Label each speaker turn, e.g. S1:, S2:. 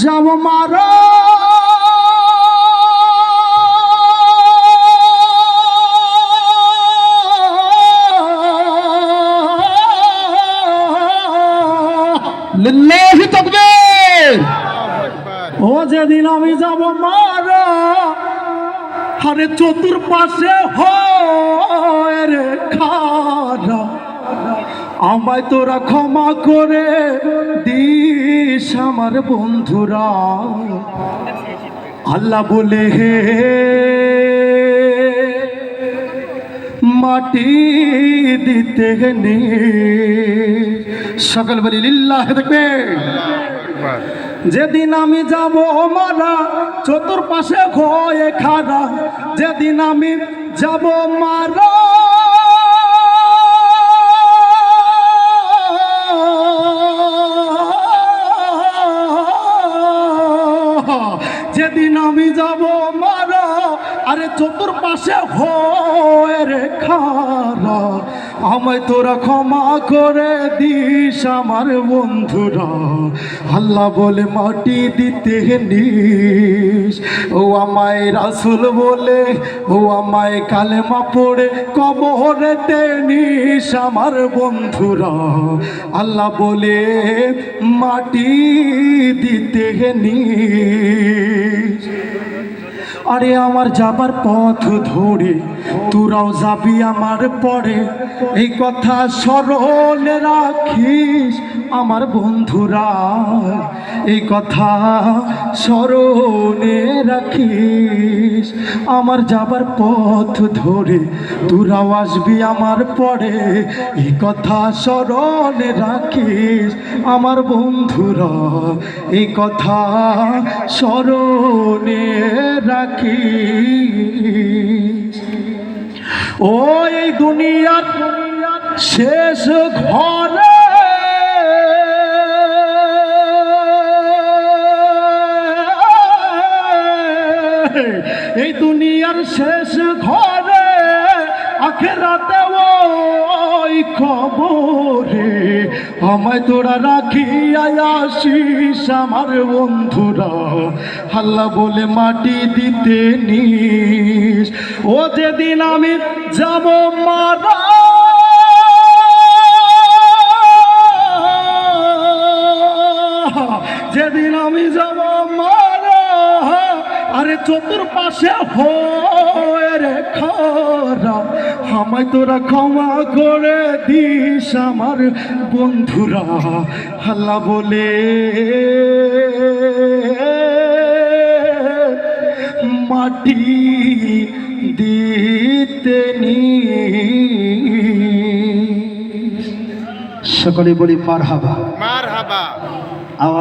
S1: যাব মারা
S2: লিল্লাহি তাকবীর।
S1: ও যেদিন আমি যাব মারা আরে চতুর্পাশে হয় রে খারা, আমায় তোরা ক্ষমা করে দিস আমার বন্ধুরা। আল্লাহ বলে হে মাটি দিতে নে, সকল বলি লিল্লাহি তাকবীর। যেদিন আমি যাব মারা চতুর্পাশে হয়ে খারা, যেদিন আমি যাব মারা যেদিন আমি যাব মারা আরে চতুর্পাশে হয়ে রে খারা, আমায় তোরা ক্ষমা করে দিস আমার বন্ধুরা। আল্লাহ বলে মাটি দিতে নিস, ও আমায় রাসূল বলে, ও আমায় কালেমা পড়ে কবরেতে নিস আমার বন্ধুরা। আল্লাহ বলে মাটি দিতে নিস। আরে আমার যাবার পথ ধরে তোরাও যাবি আমার পরে, এই কথা স্মরণে রাখিস আমার বন্ধুরা, এই কথা স্মরণে রাখিস। আমার যাবার পথ ধরে তোরাও আসবি আমার পরে, এই কথা স্মরণে রাখিস আমার বন্ধুরা, এই কথা স্মরণে রাখিস। ও এই দুনিয়ার শেষ ঘরে এই দুনিয়ার শেষ ঘরে আখিরাতে ওই খবরে আমায় তোরা রাখিয়া আসিস আমার বন্ধুরা। আল্লাহ বলে মাটি দিতে নিস, ও যেদিন আমি যাব মারা যেদিন আমি যাব মারা আরে চতুর্পাশে হয়ে রে খারা, আমায় তোরা ক্ষমা করে দিস আমার বন্ধুরা। আল্লাহ বলে মাটি দিতে নিস। সকলে বলি মারহাবা।
S3: মারহাবা।
S1: আওয়াজ